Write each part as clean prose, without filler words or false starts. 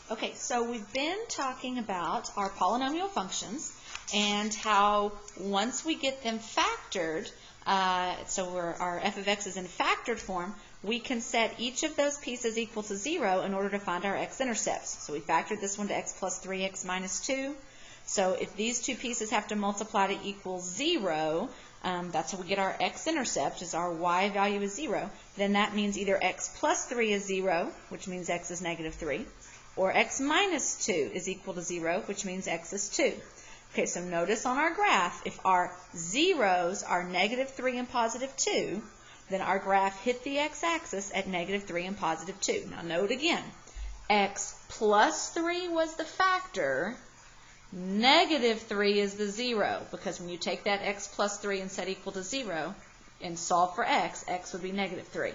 Okay, so we've been talking about our polynomial functions and how once we get them factored, our f of x is in factored form, we can set each of those pieces equal to 0 in order to find our x-intercepts. So we factored this one to x plus 3x minus 2. So if these two pieces have to multiply to equal 0, that's how we get our x-intercept, is our y value is 0. Then that means either x plus 3 is 0, which means x is negative 3, or x minus 2 is equal to 0, which means x is 2. Okay, so notice on our graph, if our zeros are negative 3 and positive 2, then our graph hit the x-axis at negative 3 and positive 2. Now note again, x plus 3 was the factor, negative 3 is the 0, because when you take that x plus 3 and set equal to 0 and solve for x, x would be negative 3.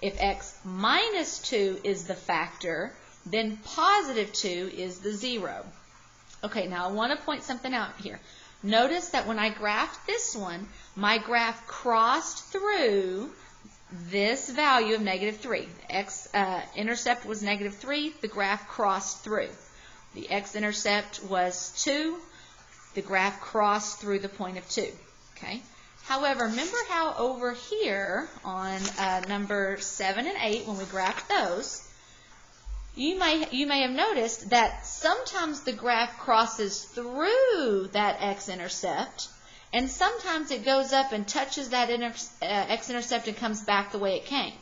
If x minus 2 is the factor, then positive 2 is the 0. Okay, now I want to point something out here. Notice that when I graphed this one, my graph crossed through this value of negative 3. The x-intercept was negative 3. The graph crossed through. The x-intercept was 2. The graph crossed through the point of 2. Okay. However, remember how over here on number 7 and 8, when we graphed those, you may have noticed that sometimes the graph crosses through that x-intercept, and sometimes it goes up and touches that x-intercept and comes back the way it came.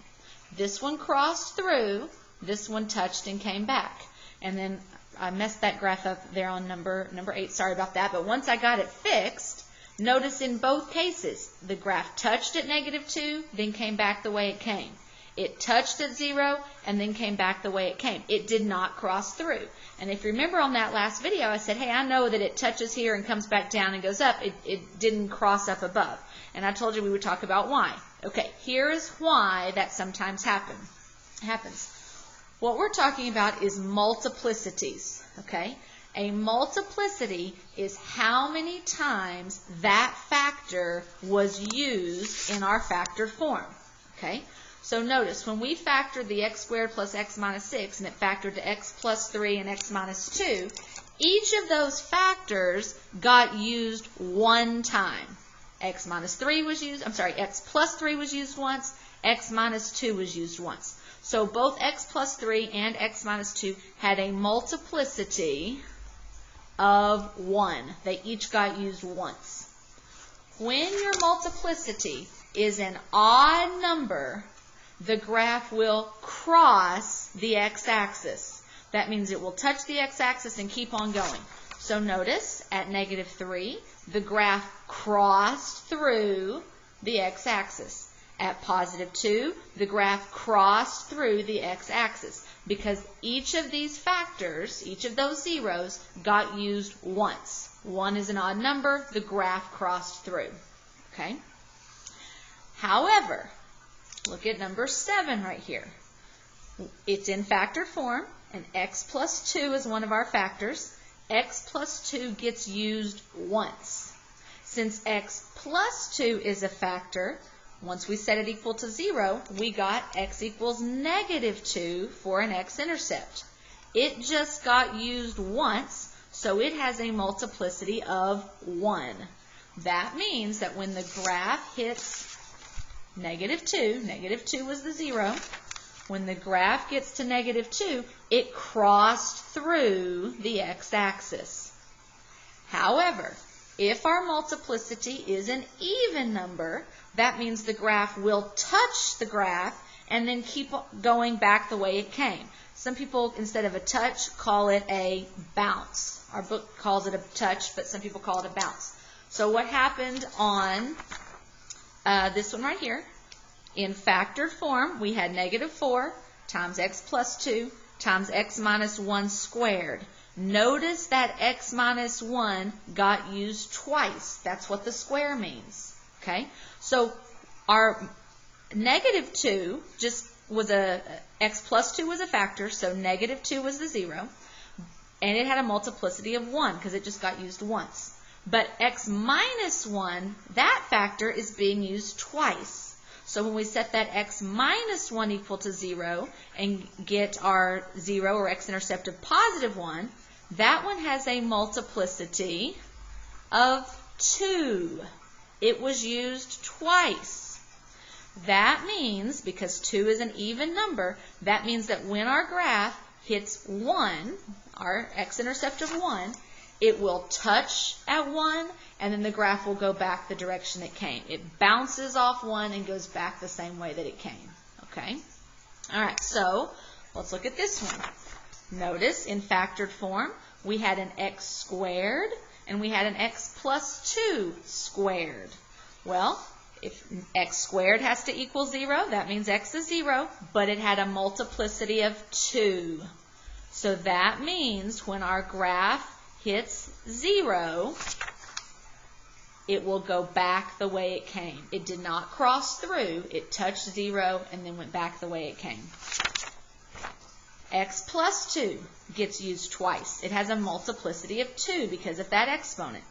This one crossed through, this one touched and came back. And then I messed that graph up there on number 8, sorry about that, but once I got it fixed, notice in both cases, the graph touched at negative 2, then came back the way it came. It touched at 0 and then came back the way it came. It did not cross through. And if you remember on that last video, I said, hey, I know that it touches here and comes back down and goes up. It didn't cross up above. And I told you we would talk about why. Okay, here is why that sometimes happens. What we're talking about is multiplicities. Okay? A multiplicity is how many times that factor was used in our factored form. Okay? So notice, when we factored the x squared plus x minus 6, and it factored to x plus 3 and x minus 2, each of those factors got used one time. X plus 3 was used once, x minus 2 was used once. So both x plus 3 and x minus 2 had a multiplicity of 1. They each got used once. When your multiplicity is an odd number, the graph will cross the x-axis. That means it will touch the x-axis and keep on going. So notice, at negative 3, the graph crossed through the x-axis. At positive 2, the graph crossed through the x-axis, because each of these factors, each of those zeros, got used once. 1 is an odd number, the graph crossed through. Okay? However, look at number 7 right here. It's in factored form, and x plus 2 is one of our factors. X plus 2 gets used once. Since x plus 2 is a factor, once we set it equal to 0, we got x equals negative 2 for an x-intercept. It just got used once, so it has a multiplicity of 1. That means that when the graph hits negative 2 was the 0. When the graph gets to negative 2, it crossed through the x-axis. However, if our multiplicity is an even number, that means the graph will touch the graph and then keep going back the way it came. Some people, instead of a touch, call it a bounce. Our book calls it a touch, but some people call it a bounce. So what happened on this one right here, in factored form, we had negative 4 times x plus 2 times x minus 1 squared. Notice that x minus 1 got used twice. That's what the square means. Okay? So our negative 2 just was x plus 2 was a factor, so negative 2 was the 0. And it had a multiplicity of 1 because it just got used once. But x minus 1, that factor is being used twice. So when we set that x minus 1 equal to 0 and get our 0 or x-intercept of positive 1, that one has a multiplicity of 2. It was used twice. That means, because 2 is an even number, that means that when our graph hits 1, our x-intercept of 1, it will touch at 1, and then the graph will go back the direction it came. It bounces off 1 and goes back the same way that it came. Okay? All right, so let's look at this one. Notice in factored form, we had an x squared, and we had an x plus 2 squared. Well, if x squared has to equal 0, that means x is 0, but it had a multiplicity of 2. So that means when our graph hits 0, it will go back the way it came. It did not cross through. It touched 0 and then went back the way it came. X plus 2 gets used twice. It has a multiplicity of 2 because of that exponent.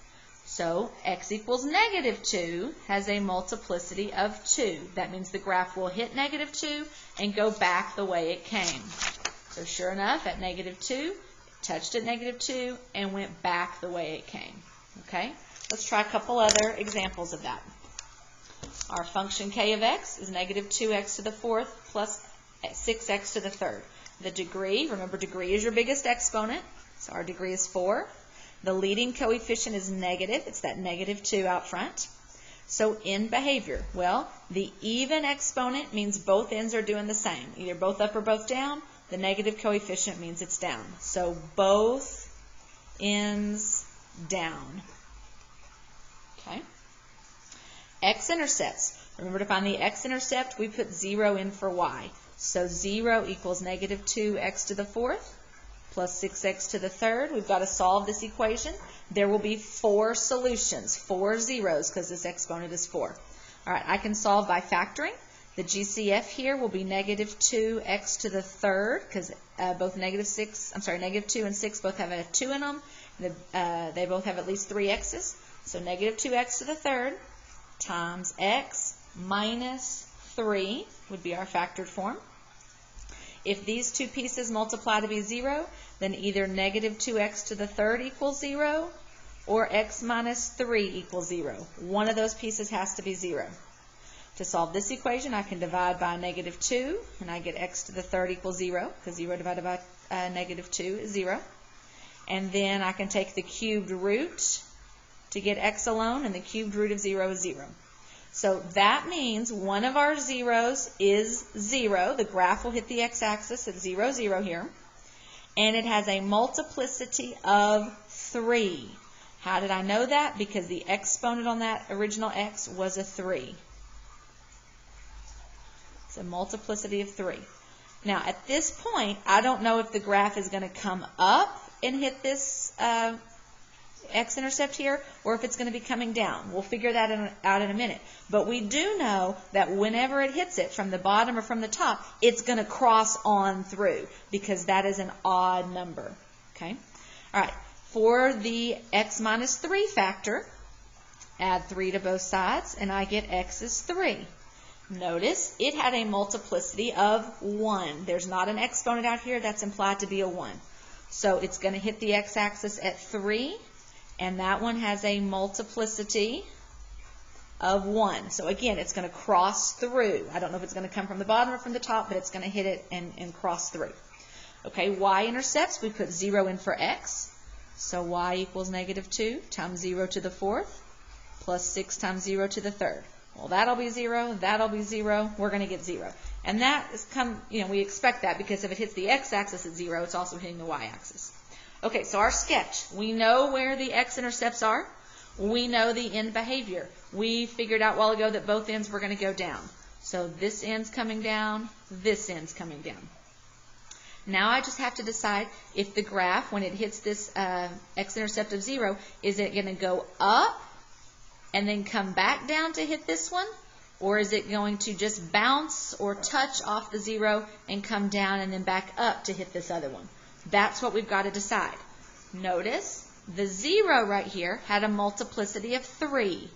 So x equals negative 2 has a multiplicity of 2. That means the graph will hit negative 2 and go back the way it came. So sure enough, at negative 2, it touched at negative 2 and went back the way it came. Okay? Let's try a couple other examples of that. Our function k of x is negative 2x to the 4th plus 6x to the 3rd. The degree, remember degree is your biggest exponent, so our degree is 4. The leading coefficient is negative. It's that negative 2 out front. So in behavior, well, the even exponent means both ends are doing the same, either both up or both down. The negative coefficient means it's down. So both ends down. Okay. X-intercepts. Remember to find the x-intercept, we put 0 in for y. So 0 equals negative 2x to the 4th plus 6x to the 3rd. We've got to solve this equation. There will be 4 solutions, 4 zeros, because this exponent is 4. All right, I can solve by factoring. The GCF here will be negative 2x to the 3rd, because both negative 2 and 6 both have a 2 in them. They both have at least 3 x's. So negative 2x to the 3rd times x minus 3 would be our factored form. If these two pieces multiply to be 0, then either negative 2x to the 3rd equals 0 or x minus 3 equals 0. One of those pieces has to be 0. To solve this equation, I can divide by negative 2, and I get x to the 3rd equals 0, because 0 divided by negative 2 is 0. And then I can take the cubed root to get x alone, and the cubed root of 0 is 0. So that means one of our zeros is 0. The graph will hit the x-axis at 0, 0 here. And it has a multiplicity of 3. How did I know that? Because the exponent on that original x was a 3. It's a multiplicity of 3. Now, at this point, I don't know if the graph is going to come up and hit this x-intercept here, or if it's going to be coming down. We'll figure that out in a minute. But we do know that whenever it hits it, from the bottom or from the top, it's going to cross on through, because that is an odd number. Okay? All right. For the x minus 3 factor, add 3 to both sides, and I get x is 3. Notice it had a multiplicity of 1. There's not an exponent out here. That's implied to be a 1. So it's going to hit the x-axis at 3. And that one has a multiplicity of 1. So again, it's going to cross through. I don't know if it's going to come from the bottom or from the top, but it's going to hit it and cross through. Okay, y-intercepts, we put 0 in for x. So y equals negative 2 times 0 to the 4th plus 6 times 0 to the 3rd. Well, that'll be 0, that'll be 0. We're going to get 0. And that is we expect that, because if it hits the x-axis at 0, it's also hitting the y-axis. Okay, so our sketch. We know where the x-intercepts are. We know the end behavior. We figured out a while ago that both ends were going to go down. So this end's coming down, this end's coming down. Now I just have to decide if the graph, when it hits this x-intercept of 0, is it going to go up and then come back down to hit this one? Or is it going to just bounce or touch off the 0 and come down and then back up to hit this other one? That's what we've got to decide. Notice the 0 right here had a multiplicity of 3.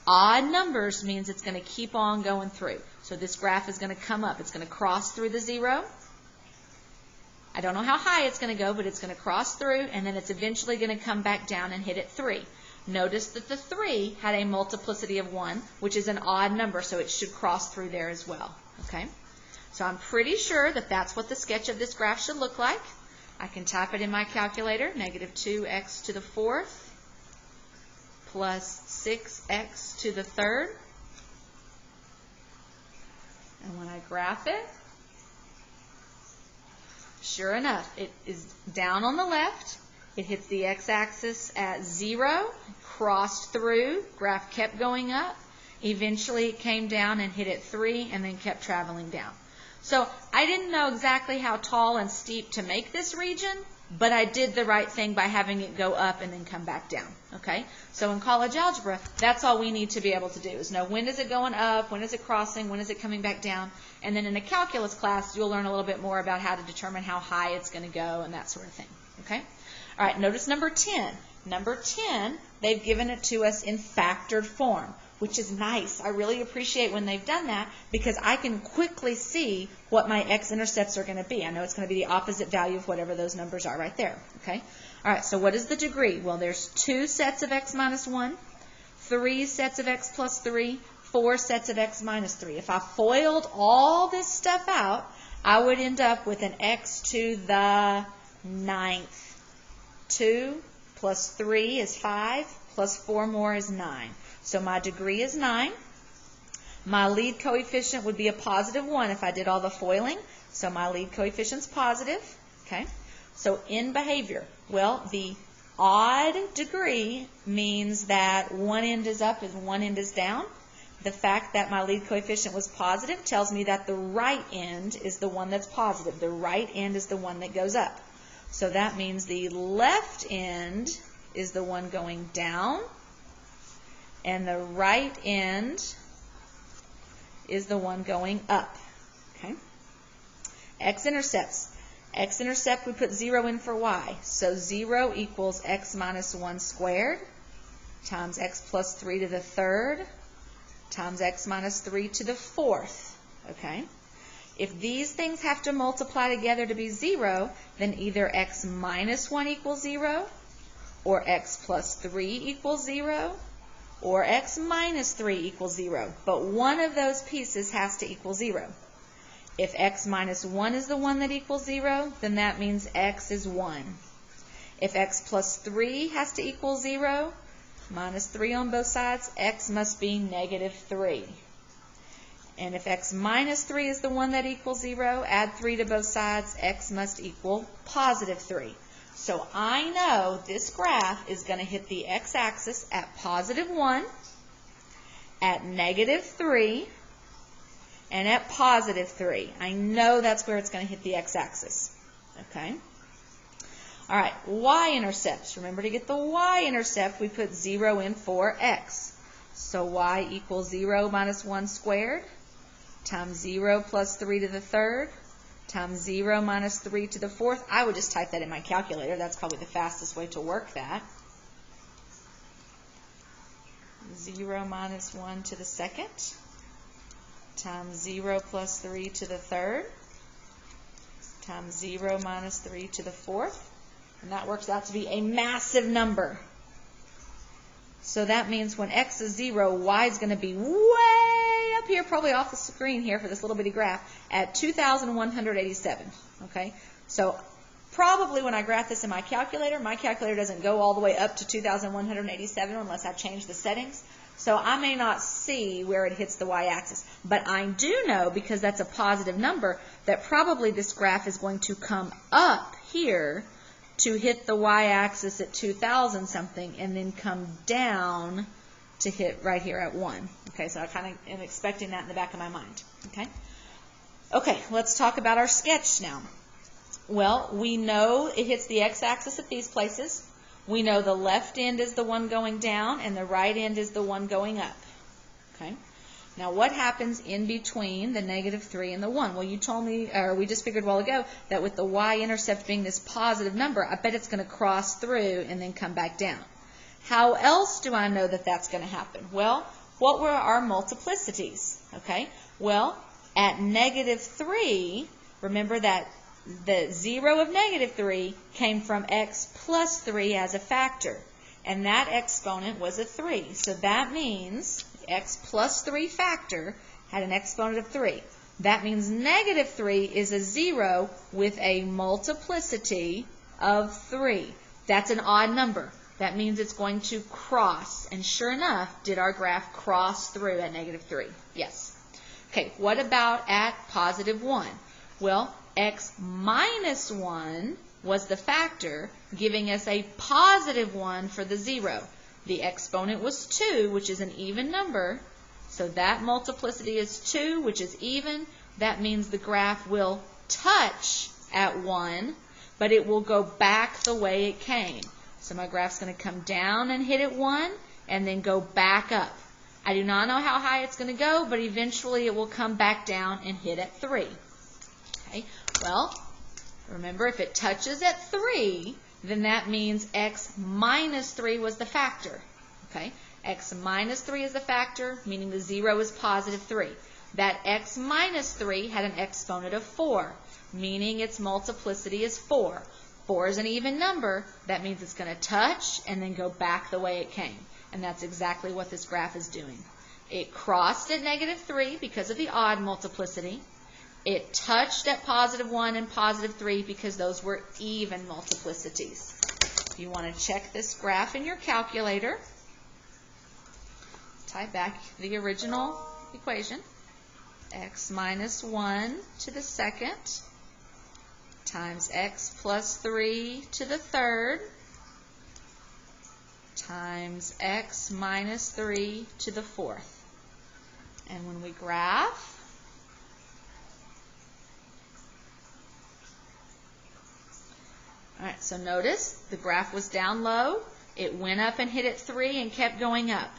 Odd numbers means it's going to keep on going through. So this graph is going to come up. It's going to cross through the 0. I don't know how high it's going to go, but it's going to cross through, and then it's eventually going to come back down and hit at 3. Notice that the 3 had a multiplicity of 1, which is an odd number, so it should cross through there as well. Okay? So I'm pretty sure that that's what the sketch of this graph should look like. I can type it in my calculator, negative 2x to the 4th plus 6x to the 3rd. And when I graph it, sure enough, it is down on the left. It hits the x-axis at 0, crossed through, graph kept going up. Eventually it came down and hit at 3 and then kept traveling down. So I didn't know exactly how tall and steep to make this region, but I did the right thing by having it go up and then come back down. Okay? So in college algebra, that's all we need to be able to do is know when is it going up, when is it crossing, when is it coming back down. And then in a calculus class, you'll learn a little bit more about how to determine how high it's going to go and that sort of thing. Okay? All right, notice number 10. Number 10, they've given it to us in factored form, which is nice. I really appreciate when they've done that because I can quickly see what my x-intercepts are going to be. I know it's going to be the opposite value of whatever those numbers are right there. Okay? All right, so what is the degree? Well, there's 2 sets of x minus 1, 3 sets of x plus 3, 4 sets of x minus 3. If I FOILed all this stuff out, I would end up with an x to the 9th. 2 plus 3 is 5, plus 4 more is 9. So my degree is 9. My lead coefficient would be a positive 1 if I did all the FOILing. So my lead coefficient's positive. Okay. So in behavior, well, the odd degree means that one end is up and one end is down. The fact that my lead coefficient was positive tells me that the right end is the one that's positive. The right end is the one that goes up. So that means the left end is the one going down, and the right end is the one going up. Okay? X-intercepts. X-intercept, we put 0 in for y. So 0 equals x minus 1 squared times x plus 3 to the 3rd times x minus 3 to the 4th. Okay? If these things have to multiply together to be 0, then either x minus 1 equals 0, or x plus 3 equals 0, or x minus 3 equals 0. But one of those pieces has to equal 0. If x minus 1 is the one that equals 0, then that means x is 1. If x plus 3 has to equal 0, minus 3 on both sides, x must be negative 3. And if x minus 3 is the one that equals 0, add 3 to both sides, x must equal positive 3. So I know this graph is going to hit the x-axis at positive 1, at negative 3, and at positive 3. I know that's where it's going to hit the x-axis. Okay? All right, y-intercepts. Remember, to get the y-intercept, we put 0 in for x. So y equals 0 minus 1 squared times 0 plus 3 to the 3rd times 0 minus 3 to the 4th. I would just type that in my calculator. That's probably the fastest way to work that. 0 minus 1 to the 2nd times 0 plus 3 to the 3rd times 0 minus 3 to the 4th. And that works out to be a massive number. So that means when x is 0, y is going to be way up here, probably off the screen here for this little bitty graph, at 2,187. Okay? So probably when I graph this in my calculator doesn't go all the way up to 2,187 unless I change the settings. So I may not see where it hits the y-axis. But I do know, because that's a positive number, that probably this graph is going to come up here to hit the y-axis at 2,000 something and then come down to hit right here at 1. Okay, so I kind of am expecting that in the back of my mind. Okay? Okay, let's talk about our sketch now. Well, we know it hits the x-axis at these places. We know the left end is the one going down and the right end is the one going up. Okay? Now, what happens in between the negative 3 and the 1? Well, you told me, or we just figured a while ago, that with the y-intercept being this positive number, I bet it's going to cross through and then come back down. How else do I know that that's going to happen? Well, what were our multiplicities? Okay? Well, at negative 3, remember that the 0 of negative 3 came from x plus 3 as a factor. And that exponent was a 3. So that means x plus 3 factor had an exponent of 3. That means negative 3 is a 0 with a multiplicity of 3. That's an odd number. That means it's going to cross. And sure enough, did our graph cross through at negative 3? Yes. Okay, what about at positive 1? Well, x minus 1 was the factor, giving us a positive 1 for the 0. The exponent was 2, which is an even number. So that multiplicity is 2, which is even. That means the graph will touch at 1, but it will go back the way it came. So my graph's going to come down and hit at 1, and then go back up. I do not know how high it's going to go, but eventually it will come back down and hit at 3. Okay, well, remember, if it touches at 3, then that means x minus 3 was the factor. Okay, x minus 3 is the factor, meaning the 0 is positive 3. That x minus 3 had an exponent of 4, meaning its multiplicity is 4. 4 is an even number. That means it's going to touch and then go back the way it came. And that's exactly what this graph is doing. It crossed at negative 3 because of the odd multiplicity. It touched at positive 1 and positive 3 because those were even multiplicities. If you want to check this graph in your calculator, type back the original equation. X minus 1 to the second times x plus 3 to the third times x minus 3 to the fourth. And when we graph, all right, so notice the graph was down low. It went up and hit at 3 and kept going up.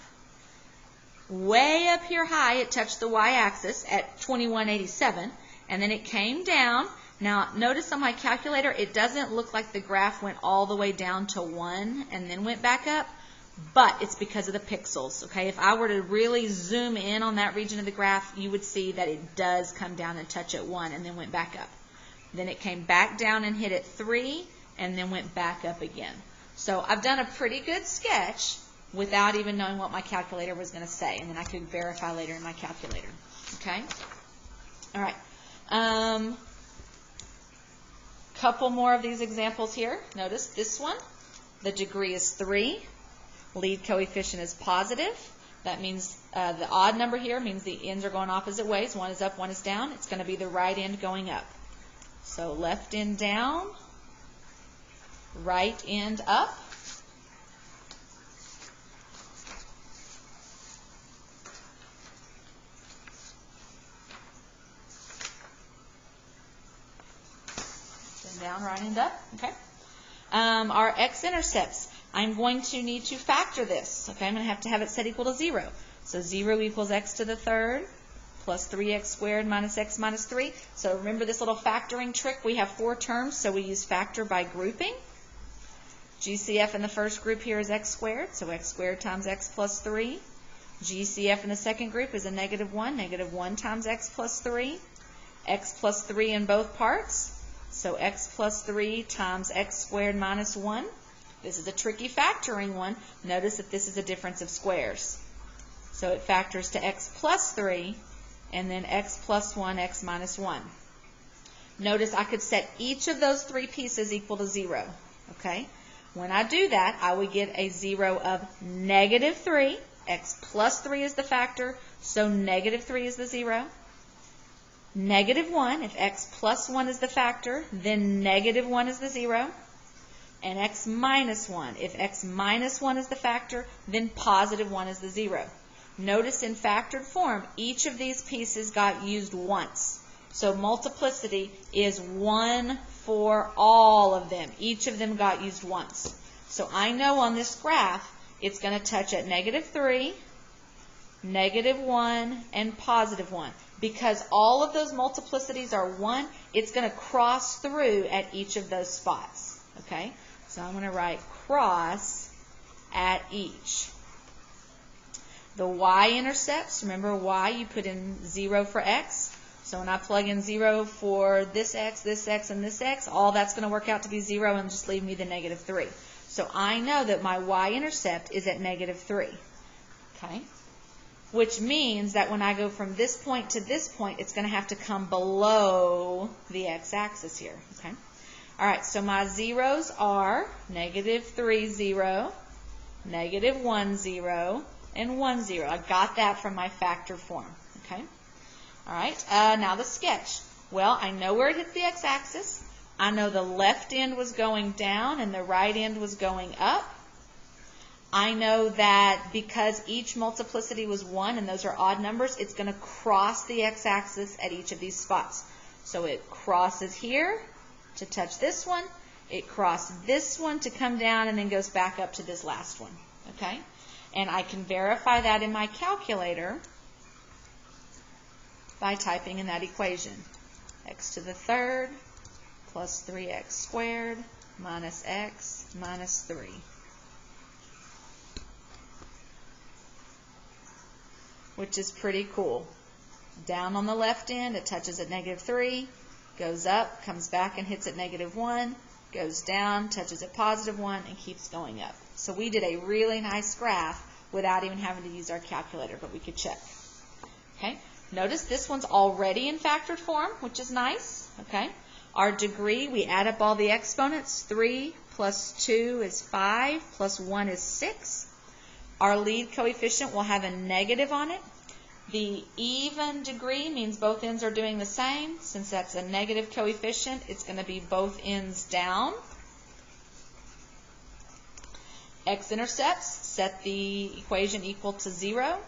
Way up here high, it touched the y-axis at 2187, and then it came down. Now, notice on my calculator, it doesn't look like the graph went all the way down to 1 and then went back up, but it's because of the pixels. Okay, if I were to really zoom in on that region of the graph, you would see that it does come down and touch at 1 and then went back up. Then it came back down and hit at 3 and then went back up again. So I've done a pretty good sketch without even knowing what my calculator was going to say, and then I could verify later in my calculator. Okay? All right. Couple more of these examples here. Notice this one. The degree is 3. Lead coefficient is positive. That means the odd number here means the ends are going opposite ways. One is up, one is down. It's going to be the right end going up. So left end down, right end up. Down, right end up. Okay. Our x-intercepts, I'm going to need to factor this. Okay, I'm going to have it set equal to 0. So 0 equals x to the third plus 3x squared minus x minus 3. So remember this little factoring trick? We have 4 terms, so we use factor by grouping. GCF in the first group here is x squared, so x squared times x plus 3. GCF in the second group is a negative 1 times x plus 3. X plus 3 in both parts. So x plus 3 times x squared minus 1. This is a tricky factoring one. Notice that this is a difference of squares. So it factors to x plus 3, and then x plus 1, x minus 1. Notice I could set each of those 3 pieces equal to 0. Okay? When I do that, I would get a 0 of negative 3. X plus 3 is the factor, so negative 3 is the 0. Negative 1, if x plus 1 is the factor, then negative 1 is the 0. And x minus 1, if x minus 1 is the factor, then positive 1 is the 0. Notice in factored form, each of these pieces got used once. So multiplicity is 1 for all of them. Each of them got used once. So I know on this graph, it's going to touch at negative 3, negative 1, and positive 1. Because all of those multiplicities are 1, it's going to cross through at each of those spots. Okay? So I'm going to write cross at each. The y-intercepts, remember y, you put in 0 for x. So when I plug in 0 for this x, and this x, all that's going to work out to be 0 and just leave me the negative 3. So I know that my y-intercept is at negative 3. Okay? Which means that when I go from this point to this point, it's going to have to come below the x-axis here. Okay? All right, so my zeros are negative 3, 0, negative 1, 0, and 1, 0. I got that from my factored form. Okay? All right, now the sketch. Well, I know where it hits the x-axis. I know the left end was going down and the right end was going up. I know that because each multiplicity was 1 and those are odd numbers, it's going to cross the x-axis at each of these spots. So it crosses here to touch this one. It crosses this one to come down and then goes back up to this last one. Okay? And I can verify that in my calculator by typing in that equation. X to the third plus 3x squared minus x minus 3. Which is pretty cool. Down on the left end, it touches at negative 3, goes up, comes back and hits at negative 1, goes down, touches at positive 1, and keeps going up. So we did a really nice graph without even having to use our calculator, but we could check. Okay. Notice this one's already in factored form, which is nice. Okay. Our degree, we add up all the exponents. 3 plus 2 is 5, plus 1 is 6. Our lead coefficient will have a negative on it. The even degree means both ends are doing the same. Since that's a negative coefficient, it's going to be both ends down. X-intercepts, set the equation equal to 0.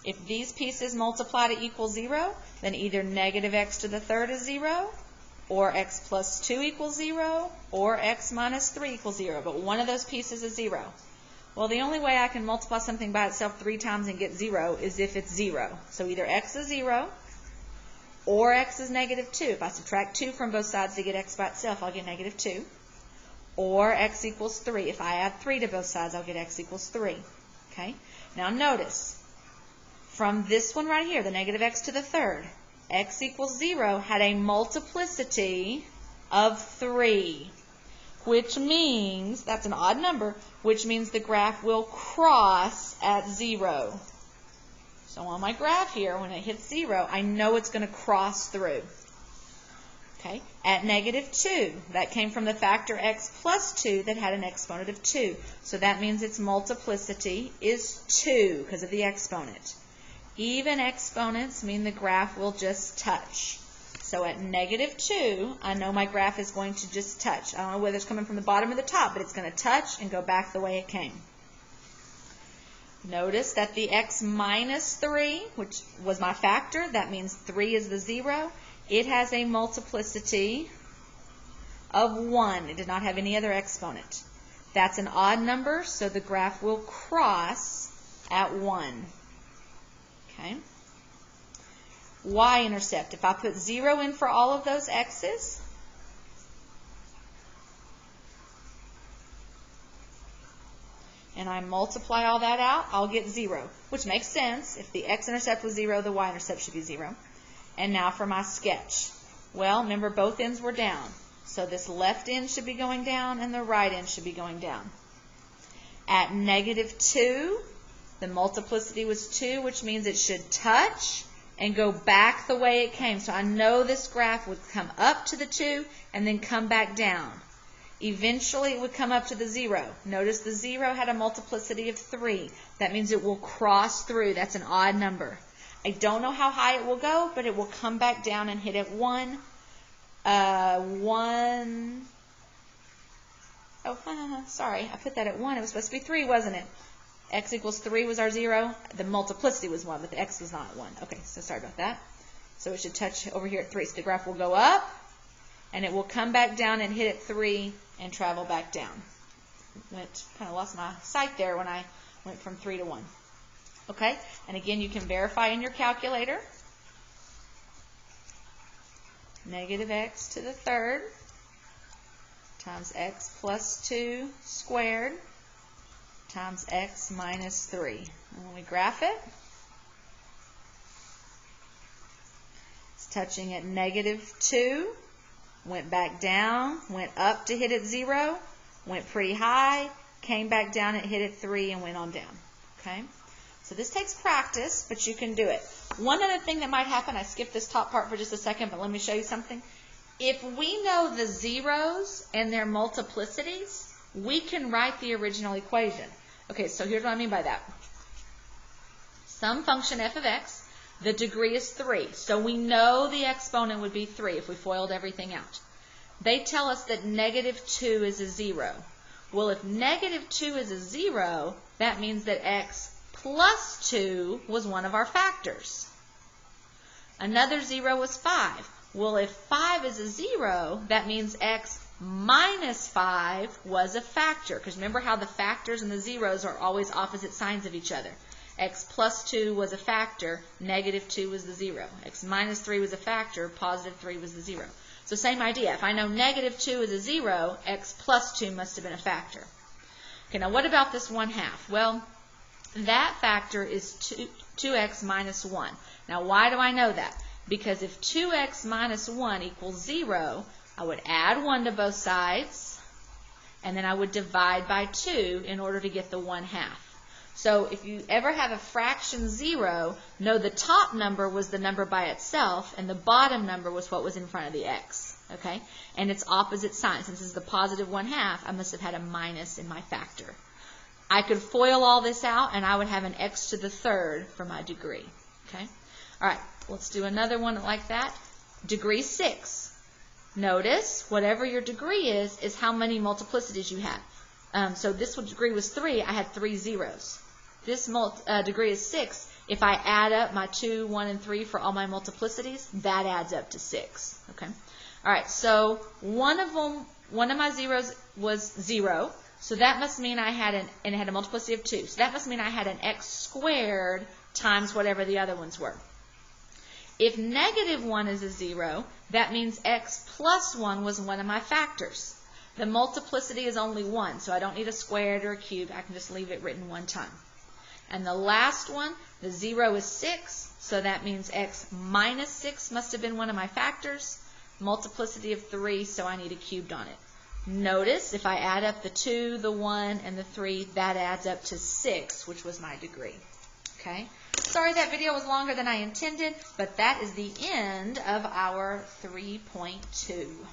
If these pieces multiply to equal 0, then either negative x to the third is 0, or x plus 2 equals 0, or x minus 3 equals 0. But one of those pieces is 0. Well, the only way I can multiply something by itself 3 times and get 0 is if it's 0. So either x is 0, or x is negative 2. If I subtract 2 from both sides to get x by itself, I'll get negative 2. Or x equals 3. If I add 3 to both sides, I'll get x equals 3. Okay? Now notice, from this one right here, the negative x to the third, x equals 0 had a multiplicity of 3, which means, that's an odd number, which means the graph will cross at 0. So on my graph here, when it hits 0, I know it's going to cross through. Okay, at negative 2, that came from the factor x plus 2 that had an exponent of 2. So that means its multiplicity is 2 because of the exponent. Even exponents mean the graph will just touch. So at negative 2, I know my graph is going to just touch. I don't know whether it's coming from the bottom or the top, but it's going to touch and go back the way it came. Notice that the x minus 3, which was my factor, that means 3 is the 0. It has a multiplicity of 1. It did not have any other exponent. That's an odd number, so the graph will cross at 1. Okay. Y-intercept. If I put 0 in for all of those x's, and I multiply all that out, I'll get 0, which makes sense. If the x-intercept was 0, the y-intercept should be 0. And now for my sketch. Well, remember both ends were down. So this left end should be going down and the right end should be going down. At negative 2, the multiplicity was 2, which means it should touch and go back the way it came. So I know this graph would come up to the 2 and then come back down. Eventually it would come up to the 0. Notice the 0 had a multiplicity of 3. That means it will cross through. That's an odd number. I don't know how high it will go, but it will come back down and hit at 1. Sorry, I put that at 1. It was supposed to be 3, wasn't it? X equals 3 was our 0. The multiplicity was 1, but the x was not 1. Okay, so sorry about that. So it should touch over here at 3. So the graph will go up, and it will come back down and hit at 3 and travel back down. Kind of lost my sight there when I went from 3 to 1. Okay, and again, you can verify in your calculator. Negative x to the third times x plus 2 squared times x minus 3. And when we graph it, it's touching at -2, went back down, went up to hit at 0, went pretty high, came back down and hit at 3 and went on down. Okay? So this takes practice, but you can do it. One other thing that might happen, I skipped this top part for just a second, but let me show you something. If we know the zeros and their multiplicities, we can write the original equation. Okay, so here's what I mean by that. Some function f of x, the degree is 3. So we know the exponent would be 3 if we FOILed everything out. They tell us that -2 is a 0. Well, if -2 is a 0, that means that x plus 2 was one of our factors. Another 0 was 5. Well, if 5 is a 0, that means x minus 5 was a factor. Because remember how the factors and the zeros are always opposite signs of each other. X plus 2 was a factor, -2 was the 0. X minus 3 was a factor, +3 was the 0. So same idea. If I know -2 is a 0, x plus 2 must have been a factor. Okay, now what about this 1/2? Well, that factor is 2x minus 1. Now why do I know that? Because if 2x minus 1 equals 0, I would add 1 to both sides, and then I would divide by 2 in order to get the 1/2. So if you ever have a fraction 0, know the top number was the number by itself, and the bottom number was what was in front of the x. Okay? And it's opposite sign. Since it's the positive 1/2, I must have had a minus in my factor. I could FOIL all this out, and I would have an x to the 3rd for my degree. Okay? All right, let's do another one like that. Degree 6. Notice, whatever your degree is how many multiplicities you have. So this degree was 3, I had 3 zeros. This degree is 6. If I add up my 2, 1, and 3 for all my multiplicities, that adds up to 6. Okay? All right, so one of my zeros was 0. So that must mean I had and it had a multiplicity of 2. So that must mean I had an x squared times whatever the other ones were. If -1 is a 0, that means x plus 1 was one of my factors. The multiplicity is only 1, so I don't need a squared or a cubed. I can just leave it written one time. And the last one, the 0 is 6, so that means x minus 6 must have been one of my factors. Multiplicity of 3, so I need a cubed on it. Notice, if I add up the 2, the 1, and the 3, that adds up to 6, which was my degree. Okay? Sorry that video was longer than I intended, but that is the end of our 3.2.